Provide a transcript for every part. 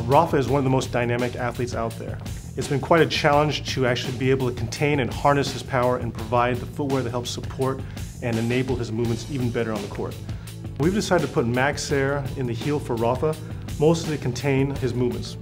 Rafa is one of the most dynamic athletes out there. It's been quite a challenge to actually be able to contain and harness his power and provide the footwear that helps support and enable his movements even better on the court. We've decided to put Max Air in the heel for Rafa, mostly to contain his movements.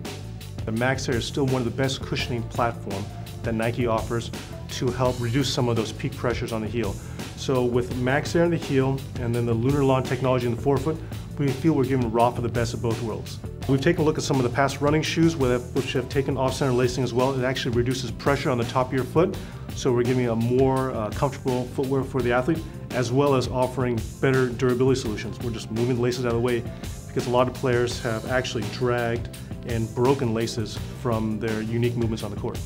The Max Air is still one of the best cushioning platforms that Nike offers to help reduce some of those peak pressures on the heel. So with Max Air in the heel and then the Lunar Lawn technology in the forefoot, we feel we're giving Rafa the best of both worlds. We've taken a look at some of the past running shoes which have taken off-center lacing as well. It actually reduces pressure on the top of your foot, so we're giving a more comfortable footwear for the athlete, as well as offering better durability solutions. We're just moving the laces out of the way because a lot of players have actually dragged and broken laces from their unique movements on the court.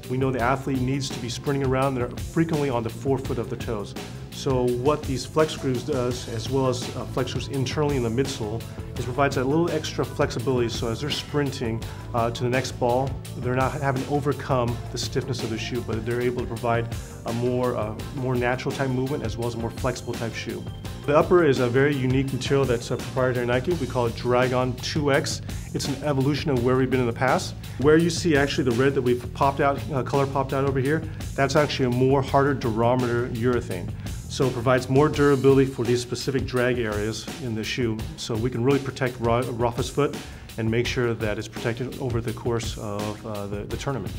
We know the athlete needs to be sprinting around. They're frequently on the forefoot of the toes. So what these flex screws does, as well as flex screws internally in the midsole, is provides that little extra flexibility so as they're sprinting to the next ball, they're not having to overcome the stiffness of the shoe, but they're able to provide a more natural type movement as well as a more flexible type shoe. The upper is a very unique material that's proprietary to Nike. We call it Dragon 2X. It's an evolution of where we've been in the past. Where you see actually the red that we've popped out, color popped out over here, that's actually a more harder durometer urethane. So it provides more durability for these specific drag areas in the shoe. So we can really protect Rafa's foot and make sure that it's protected over the course of the tournament.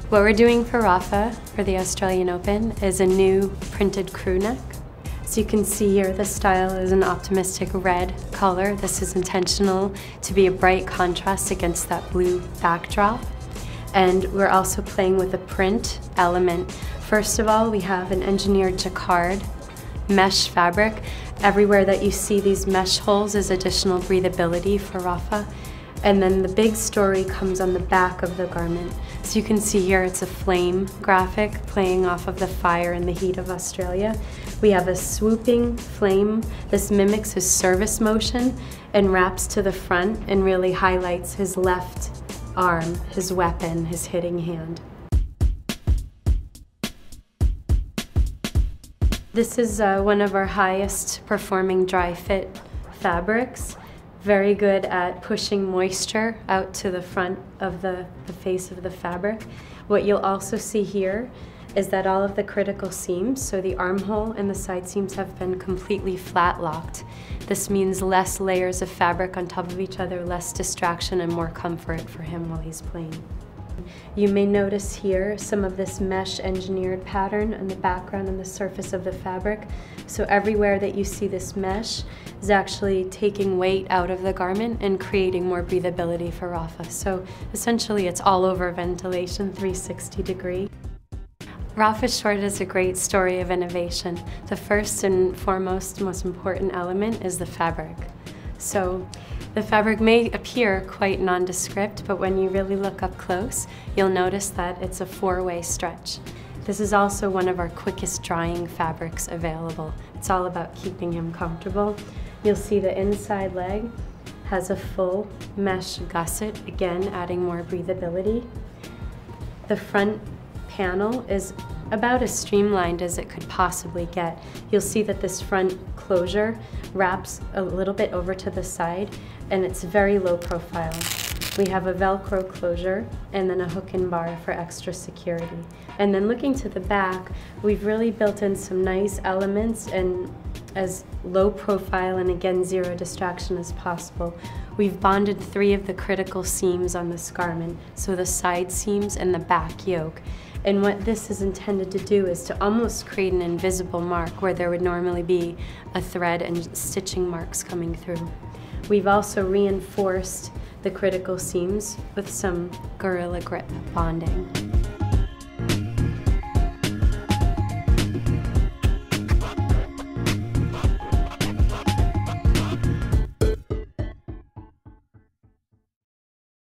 What we're doing for Rafa for the Australian Open is a new printed crew neck. So you can see here the style is an optimistic red color. This is intentional to be a bright contrast against that blue backdrop. And we're also playing with a print element. First of all, we have an engineered jacquard mesh fabric. Everywhere that you see these mesh holes is additional breathability for Rafa. And then the big story comes on the back of the garment. So you can see here it's a flame graphic playing off of the fire and the heat of Australia. We have a swooping flame. This mimics his service motion and wraps to the front and really highlights his left arm, his weapon, his hitting hand. This is one of our highest performing dry fit fabrics. Very good at pushing moisture out to the front of the face of the fabric. What you'll also see here is that all of the critical seams, so the armhole and the side seams, have been completely flat locked. This means less layers of fabric on top of each other, less distraction and more comfort for him while he's playing. You may notice here some of this mesh engineered pattern on the background and the surface of the fabric. So everywhere that you see this mesh is actually taking weight out of the garment and creating more breathability for Rafa. So essentially it's all over ventilation, 360 degree. Rafa's short is a great story of innovation. The first and foremost, most important element is the fabric. So the fabric may appear quite nondescript, but when you really look up close, you'll notice that it's a four-way stretch. This is also one of our quickest drying fabrics available. It's all about keeping him comfortable. You'll see the inside leg has a full mesh gusset, again adding more breathability. The front panel is about as streamlined as it could possibly get. You'll see that this front closure wraps a little bit over to the side and it's very low profile. We have a Velcro closure and then a hook and bar for extra security. And then looking to the back, we've really built in some nice elements and as low profile and again zero distraction as possible. We've bonded 3 of the critical seams on this garment, so the side seams and the back yoke. And what this is intended to do is to almost create an invisible mark where there would normally be a thread and stitching marks coming through. We've also reinforced the critical seams with some Gorilla Grip bonding.